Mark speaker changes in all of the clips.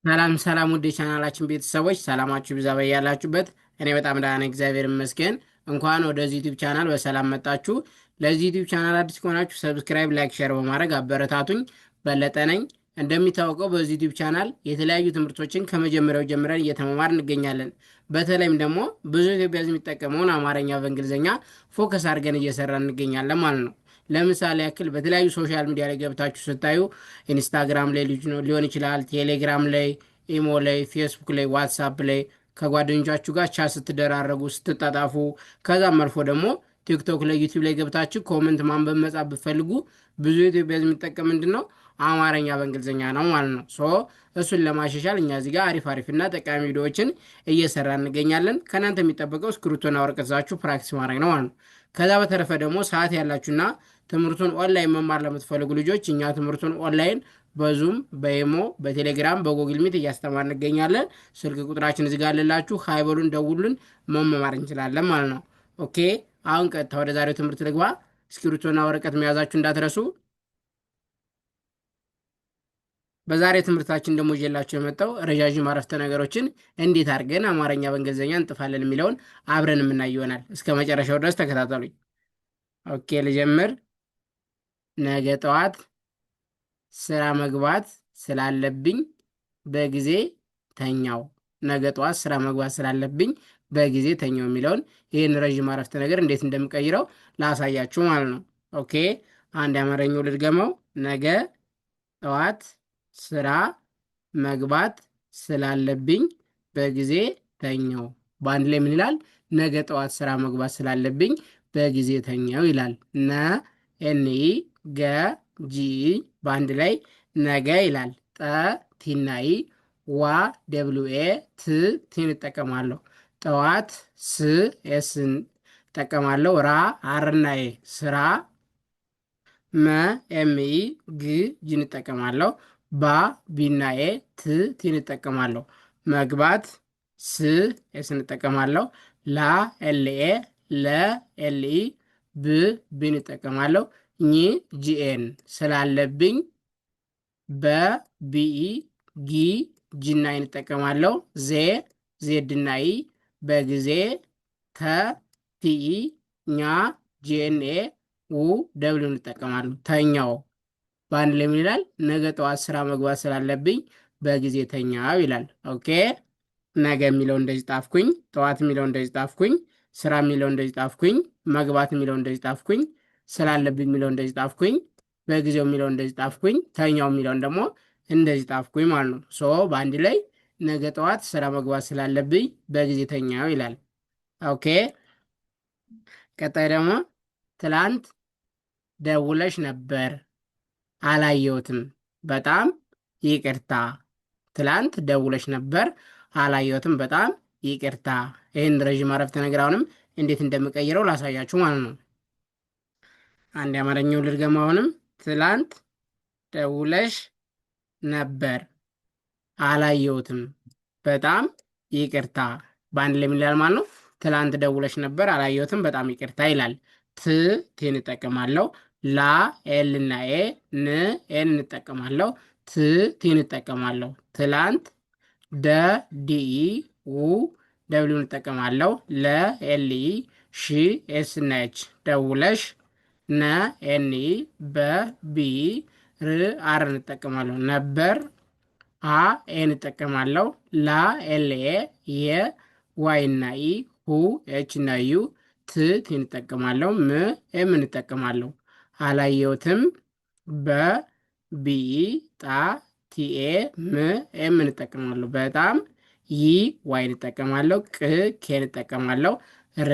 Speaker 1: ሰላም ሰላም ውድ የቻናላችን ቤተሰቦች ሰላማችሁ ይብዛ በያላችሁበት። እኔ በጣም ደህና ነኝ፣ እግዚአብሔር ይመስገን። እንኳን ወደዚህ ዩቲዩብ ቻናል በሰላም መጣችሁ። ለዚህ ዩቲዩብ ቻናል አዲስ ከሆናችሁ ሰብስክራይብ፣ ላይክ፣ ሼር በማድረግ አበረታቱኝ። በለጠ ነኝ። እንደሚታወቀው በዚህ ዩቲዩብ ቻናል የተለያዩ ትምህርቶችን ከመጀመሪያው ጀምረን እየተመማር እንገኛለን። በተለይም ደግሞ ብዙ ኢትዮጵያ የሚጠቀመውን አማርኛ በእንግሊዝኛ ፎከስ አድርገን እየሰራ እንገኛለን ማለት ነው። ለምሳሌ ያክል በተለያዩ ሶሻል ሚዲያ ላይ ገብታችሁ ስታዩ ኢንስታግራም ላይ ሊሆን ይችላል፣ ቴሌግራም ላይ፣ ኢሞ ላይ፣ ፌስቡክ ላይ፣ ዋትሳፕ ላይ ከጓደኞቻችሁ ጋር ቻት ስትደራረጉ ስትጣጣፉ፣ ከዛም አልፎ ደግሞ ቲክቶክ ላይ፣ ዩቲዩብ ላይ ገብታችሁ ኮመንት ማንበብ መጻፍ ብትፈልጉ ብዙ ኢትዮጵያ የሚጠቀም ምንድን ነው አማርኛ በእንግሊዝኛ ነው ማለት ነው። እሱን ለማሻሻል እኛ እዚህ ጋር አሪፍ አሪፍና ጠቃሚ ቪዲዮዎችን እየሰራ እንገኛለን። ከእናንተ የሚጠበቀው እስክሪብቶና ወረቀት ይዛችሁ ፕራክቲስ ማድረግ ነው ማለት ነው። ከዛ በተረፈ ደግሞ ሰዓት ያላችሁና ትምህርቱን ኦንላይን መማር ለምትፈልጉ ልጆች እኛ ትምህርቱን ኦንላይን በዙም በኢሞ በቴሌግራም በጎግል ሚት እያስተማር እንገኛለን። ስልክ ቁጥራችን እዚህ ጋር አለላችሁ። ሀይበሉን ደውሉን፣ መማር እንችላለን ማለት ነው። ኦኬ፣ አሁን ቀጥታ ወደ ዛሬው ትምህርት ልግባ። እስክሪብቶና ወረቀት መያዛችሁ እንዳትረሱ። በዛሬ ትምህርታችን ደግሞ ይዤላችሁ የመጣው ረዣዥም አረፍተ ነገሮችን እንዴት አድርገን አማርኛ በእንግሊዝኛ እንጥፋለን የሚለውን አብረን የምናይ ይሆናል። እስከ መጨረሻው ድረስ ተከታተሉኝ። ኦኬ፣ ልጀምር። ነገ ጠዋት ስራ መግባት ስላለብኝ በጊዜ ተኛው። ነገ ጠዋት ስራ መግባት ስላለብኝ በጊዜ ተኛው የሚለውን ይህን ረዥም አረፍተ ነገር እንዴት እንደምቀይረው ላሳያችሁ ማለት ነው። ኦኬ፣ አንድ አማርኛው ልድገመው። ነገ ጠዋት ስራ መግባት ስላለብኝ በጊዜ ተኛው። በአንድ ላይ ምን ይላል? ነገ ጠዋት ስራ መግባት ስላለብኝ በጊዜ ተኛው ይላል። ነ ኤኒ ገ ጂ በአንድ ላይ ነገ ይላል። ጠ ቲናይ ዋ ደብሉኤ ት ቲን እጠቀማለሁ። ጠዋት ስ ኤስን እጠቀማለሁ። ራ አርናኤ ስራ መ ኤምኢ ግ ጂን እጠቀማለሁ። ባ ቢናኤ ት ቲን እጠቀማለሁ። መግባት ስ ኤስን እጠቀማለሁ። ላ ኤልኤ ለ ኤልኢ ብ ቢን እጠቀማለሁ። ኝ ጂኤን ስላለብኝ በቢኢ ጊ ጂናይን እጠቀማለሁ። ዜ ዜድናይ በጊዜ ተ ቲኢ ኛ ጂኤንኤ ው ደብሊውን እጠቀማለሁ። ተኛው በአንድ ላይ ምን ይላል? ነገ ጠዋት ስራ መግባት ስላለብኝ በጊዜ ተኛው ይላል። ኦኬ፣ ነገ የሚለው እንደዚህ ጣፍኩኝ። ጠዋት የሚለው እንደዚህ ጣፍኩኝ። ስራ የሚለው እንደዚህ ጣፍኩኝ። መግባት የሚለው እንደዚህ ጣፍኩኝ። ስላለብኝ የሚለው እንደዚህ ጣፍኩኝ። በጊዜው የሚለው እንደዚህ ጣፍኩኝ። ተኛው የሚለውን ደግሞ እንደዚህ ጣፍኩኝ ማለት ነው። በአንድ ላይ ነገ ጠዋት ስራ መግባት ስላለብኝ በጊዜ ተኛው ይላል። ኦኬ፣ ቀጣይ ደግሞ ትላንት ደውለሽ ነበር አላየሁትም፣ በጣም ይቅርታ። ትላንት ደውለሽ ነበር አላየሁትም፣ በጣም ይቅርታ። ይህን ረዥም አረፍተ ነገር አሁንም እንዴት እንደምቀይረው ላሳያችሁ ማለት ነው። አንድ የአማርኛው ልድገም። አሁንም ትላንት ደውለሽ ነበር አላየሁትም፣ በጣም ይቅርታ። በአንድ ላይ ምን ይላል ማለት ነው? ትላንት ደውለሽ ነበር አላየሁትም፣ በጣም ይቅርታ ይላል። ት ቴን እጠቀማለሁ። ላ ኤል እና ኤ ን ኤን እንጠቀማለሁ። ት ቲን እጠቀማለሁ። ትላንት ደ ዲኢ ው ደብሊውን እጠቀማለሁ። ለ ኤልኢ ሺ ኤስ እና ኤች ደውለሽ ነ ኤንኢ በ ቢኢ ር አር እንጠቀማለሁ። ነበር አ ኤን እጠቀማለሁ። ላ ኤልኤ የ ዋይ እና ኢ ሁ ኤች እና ዩ ት ቲን እጠቀማለሁ። ም ኤም እንጠቀማለሁ። አላየሁትም በቢኢ ጣ ቲኤ ም ኤም እንጠቀማለሁ። በጣም ይ ዋይ እንጠቀማለሁ። ቅ ኬን እንጠቀማለሁ። ር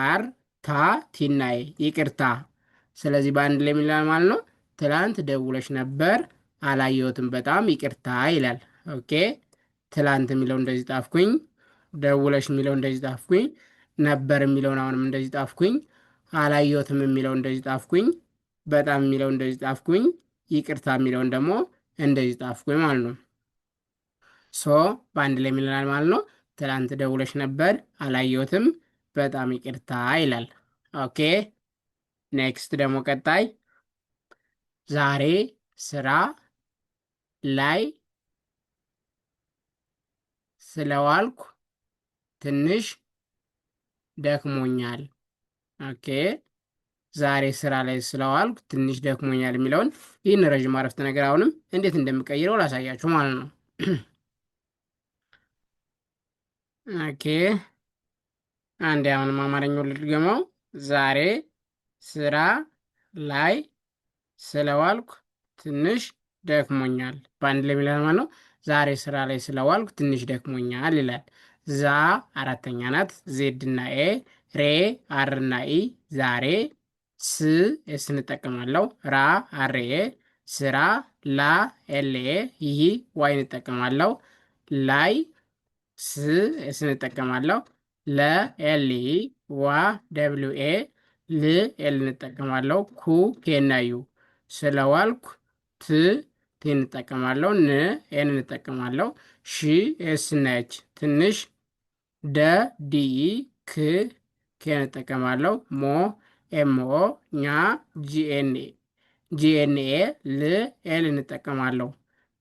Speaker 1: አር ታ ቲናይ ይቅርታ። ስለዚህ በአንድ ላይ የሚላል ማለት ነው። ትላንት ደውለሽ ነበር አላየሁትም፣ በጣም ይቅርታ ይላል። ኦኬ፣ ትላንት የሚለው እንደዚህ ጣፍኩኝ። ደውለሽ የሚለው እንደዚህ ጣፍኩኝ። ነበር የሚለውን አሁንም እንደዚህ ጣፍኩኝ። አላየሁትም የሚለው እንደዚህ ጣፍኩኝ። በጣም የሚለው እንደዚህ ጣፍኩኝ። ይቅርታ የሚለውን ደግሞ እንደዚህ ጣፍኩኝ ማለት ነው። በአንድ ላይ የሚለናል ማለት ነው። ትላንት ደውለሽ ነበር አላየሁትም፣ በጣም ይቅርታ ይላል። ኦኬ፣ ኔክስት ደግሞ ቀጣይ ዛሬ ስራ ላይ ስለዋልኩ ትንሽ ደክሞኛል። ኦኬ ዛሬ ስራ ላይ ስለዋልኩ ትንሽ ደክሞኛል የሚለውን ይህን ረዥም አረፍተ ነገር አሁንም እንዴት እንደምቀይረው ላሳያችሁ ማለት ነው። ኦኬ አንድ አሁንም አማርኛው ልድገመው። ዛሬ ስራ ላይ ስለዋልኩ ትንሽ ደክሞኛል። በአንድ ላይ የሚላል ማለት ነው። ዛሬ ስራ ላይ ስለዋልኩ ትንሽ ደክሞኛል ይላል። ዛ አራተኛ ናት። ዜድ እና ኤ፣ ሬ አር እና ኢ፣ ዛሬ፣ ስ ኤስ እንጠቀማለሁ፣ ራ አርኤ፣ ስራ፣ ላ ኤልኤ፣ ይህ ዋይ እንጠቀማለሁ፣ ላይ ስ ኤስ እንጠቀማለሁ፣ ለ ኤልኢ፣ ዋ ደብሊው ኤ፣ ል ኤል እንጠቀማለሁ፣ ኩ ኬ እና ዩ። ስለዋልኩ ት ቴ እንጠቀማለሁ፣ ን ኤን እንጠቀማለሁ፣ ሺ ኤስ እና ኤች፣ ትንሽ ደ ዲኢ፣ ክ ኬ እንጠቀማለሁ፣ ሞ ኤምኦ፣ ኛ ጂኤንኤ፣ ል ኤል እንጠቀማለሁ።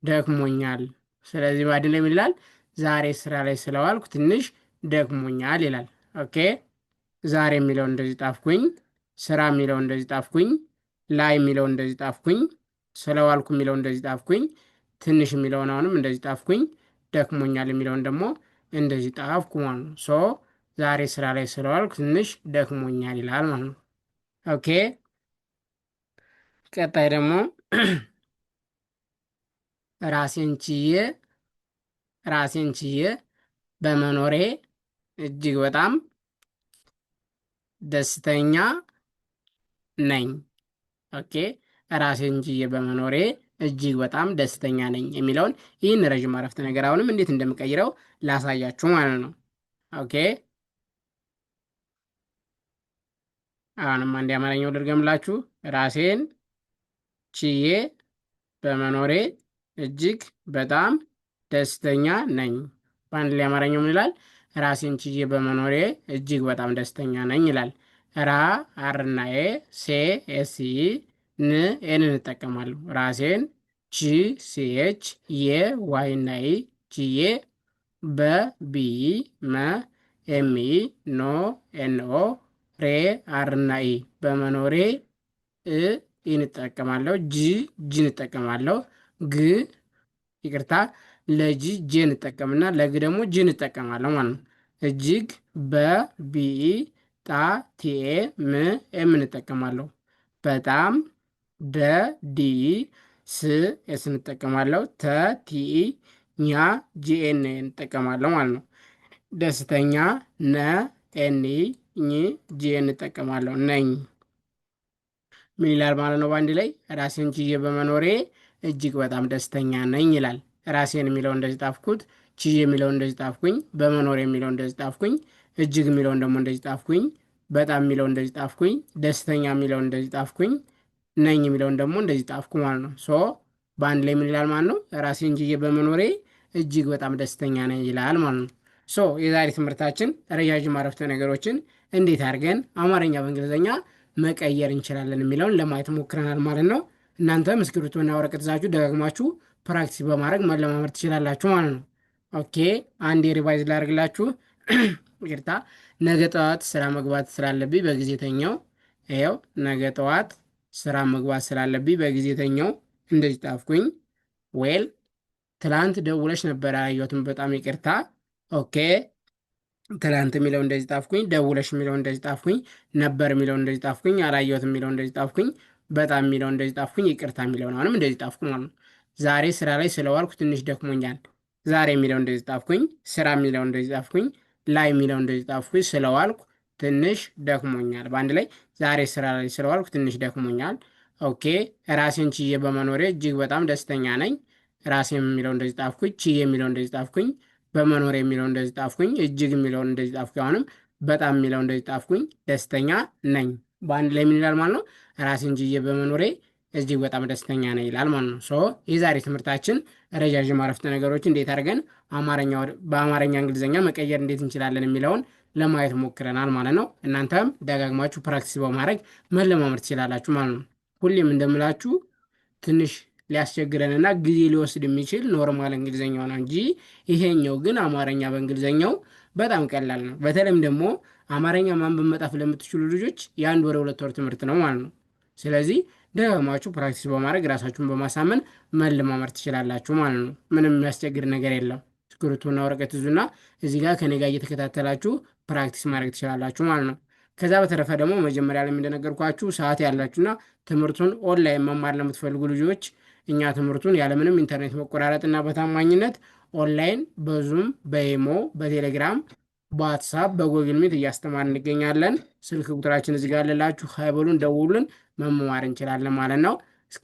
Speaker 1: ደክሞኛል። ስለዚህ ባድን ላይ ምን ይላል? ዛሬ ስራ ላይ ስለዋልኩ ትንሽ ደክሞኛል ይላል። ኦኬ ዛሬ የሚለው እንደዚህ ጣፍኩኝ፣ ስራ የሚለው እንደዚህ ጣፍኩኝ፣ ላይ የሚለው እንደዚህ ጣፍኩኝ፣ ስለዋልኩ የሚለው እንደዚህ ጣፍኩኝ፣ ትንሽ የሚለውን አሁንም እንደዚህ ጣፍኩኝ፣ ደክሞኛል የሚለውን ደግሞ እንደዚህ ጣፍኩ ማለት ነው። ሶ ዛሬ ስራ ላይ ስለዋልኩ ትንሽ ደክሞኛል ይላል ማለት ነው። ኦኬ ቀጣይ ደግሞ ራሴን ችዬ በመኖሬ እጅግ በጣም ደስተኛ ነኝ። ኦኬ ራሴን ችዬ በመኖሬ እጅግ በጣም ደስተኛ ነኝ የሚለውን ይህን ረዥም አረፍተ ነገር አሁንም እንዴት እንደምቀይረው ላሳያችሁ ማለት ነው። ኦኬ አሁንም አንድ የአማርኛው ልድገምላችሁ። ራሴን ችዬ በመኖሬ እጅግ በጣም ደስተኛ ነኝ። በአንድ ላይ አማርኛው ምን ይላል? ራሴን ችዬ በመኖሬ እጅግ በጣም ደስተኛ ነኝ ይላል። ራ አርና ኤ፣ ሴ ኤስኢ፣ ን ኤን እንጠቀማለሁ። ራሴን ቺ ሲኤች፣ የ ዋይና ኢ፣ ችዬ፣ በ ቢኢ፣ መ ኤምኢ፣ ኖ ኤንኦ፣ ሬ አርና ኢ፣ በመኖሬ እ እንጠቀማለሁ፣ ጂ እንጠቀማለሁ፣ ግ ይቅርታ ለጂ ጄ እንጠቀምና ለግ ደግሞ ጂ እንጠቀማለሁ ማለት ነው። እጅግ በቢኢ ጣ ቲኤ ም ኤም እንጠቀማለሁ። በጣም ደ ዲኢ ስ ኤስ እንጠቀማለሁ። ተ ቲኢ ኛ ጂኤን እንጠቀማለሁ ማለት ነው። ደስተኛ ነ ኤኒ ኝ ጂ እንጠቀማለሁ። ነኝ ምን ይላል ማለት ነው? በአንድ ላይ ራሴን ችዬ በመኖሬ እጅግ በጣም ደስተኛ ነኝ ይላል። ራሴን የሚለው እንደዚህ ጣፍኩት፣ ችዬ የሚለው እንደዚህ ጣፍኩኝ፣ በመኖር የሚለው እንደዚህ ጣፍኩኝ፣ እጅግ የሚለውን ደግሞ እንደዚህ ጣፍኩኝ፣ በጣም የሚለው እንደዚህ ጣፍኩኝ፣ ደስተኛ የሚለው እንደዚህ ጣፍኩኝ፣ ነኝ የሚለውን ደግሞ እንደዚህ ጣፍኩ ማለት ነው። ሶ በአንድ ላይ ምን ይላል ማለት ነው? ራሴን ችዬ በመኖሬ እጅግ በጣም ደስተኛ ነኝ ይላል ማለት ነው። ሶ የዛሬ ትምህርታችን ረዣዥም አረፍተ ነገሮችን እንዴት አድርገን አማርኛ በእንግሊዝኛ መቀየር እንችላለን የሚለውን ለማየት ሞክረናል ማለት ነው። እናንተም እስክሪብቶና ወረቀት ይዛችሁ ደጋግማችሁ ፕራክቲስ በማድረግ መለማመድ ትችላላችሁ ማለት ነው። ኦኬ አንድ የሪቫይዝ ላደርግላችሁ። ይቅርታ ነገ ጠዋት ስራ መግባት ስላለብኝ በጊዜ ተኛው። ይኸው ነገ ጠዋት ስራ መግባት ስላለብኝ በጊዜ ተኛው እንደዚህ ጣፍኩኝ። ዌል ትላንት ደውለሽ ነበር አላየሁትም፣ በጣም ይቅርታ። ኦኬ ትላንት የሚለው እንደዚህ ጣፍኩኝ፣ ደውለሽ የሚለው እንደዚህ ጣፍኩኝ፣ ነበር የሚለው እንደዚህ ጣፍኩኝ፣ አላየሁትም የሚለው እንደዚህ ጣፍኩኝ፣ በጣም የሚለው እንደዚህ ጣፍኩኝ፣ ይቅርታ የሚለውን አሁንም እንደዚህ ጣፍኩ ማለት ነው። ዛሬ ስራ ላይ ስለዋልኩ ትንሽ ደክሞኛል። ዛሬ የሚለው እንደዚህ ጣፍኩኝ፣ ስራ የሚለው እንደዚህ ጣፍኩኝ፣ ላይ የሚለው እንደዚህ ጣፍኩኝ፣ ስለዋልኩ ትንሽ ደክሞኛል። በአንድ ላይ ዛሬ ስራ ላይ ስለዋልኩ ትንሽ ደክሞኛል። ኦኬ ራሴን ችዬ በመኖሬ እጅግ በጣም ደስተኛ ነኝ። ራሴን የሚለው እንደዚህ ጣፍኩኝ፣ ችዬ የሚለው እንደዚህ ጣፍኩኝ፣ በመኖር የሚለው እንደዚህ ጣፍኩኝ፣ እጅግ የሚለውን እንደዚህ ጣፍኩኝ፣ አሁንም በጣም የሚለው እንደዚህ ጣፍኩኝ፣ ደስተኛ ነኝ። በአንድ ላይ ምን ይላል ማለት ነው? ራሴን ችዬ በመኖሬ እጅግ በጣም ደስተኛ ነኝ ይላል ማለት ነው። ሶ የዛሬ ትምህርታችን ረዣዥም አረፍተ ነገሮች እንዴት አድርገን በአማርኛ እንግሊዝኛ መቀየር እንዴት እንችላለን የሚለውን ለማየት ሞክረናል ማለት ነው። እናንተም ደጋግማችሁ ፕራክቲስ በማድረግ መለማመድ ትችላላችሁ ማለት ነው። ሁሌም እንደምላችሁ ትንሽ ሊያስቸግረንና ጊዜ ሊወስድ የሚችል ኖርማል እንግሊዝኛው ነው እንጂ ይሄኛው ግን አማርኛ በእንግሊዝኛው በጣም ቀላል ነው። በተለይም ደግሞ አማርኛ ማንበብ መጻፍ ለምትችሉ ልጆች የአንድ ወር የሁለት ወር ትምህርት ነው ማለት ነው። ስለዚህ ደጋግማችሁ ፕራክቲስ በማድረግ ራሳችሁን በማሳመን መለማመድ ትችላላችሁ ማለት ነው። ምንም የሚያስቸግር ነገር የለም። እስክሪብቶና ወረቀት ይዙና እዚህ ጋር ከኔ ጋር እየተከታተላችሁ ፕራክቲስ ማድረግ ትችላላችሁ ማለት ነው። ከዛ በተረፈ ደግሞ መጀመሪያ ላይ እንደነገርኳችሁ ሰዓት ያላችሁና ትምህርቱን ኦንላይን መማር ለምትፈልጉ ልጆች እኛ ትምህርቱን ያለምንም ኢንተርኔት መቆራረጥና በታማኝነት ኦንላይን በዙም በኢሞ በቴሌግራም በዋትሳፕ በጎግል ሚት እያስተማር እንገኛለን። ስልክ ቁጥራችን እዚህ ጋር ልላችሁ፣ ሀይበሉን ደውሉን፣ መማር እንችላለን ማለት ነው።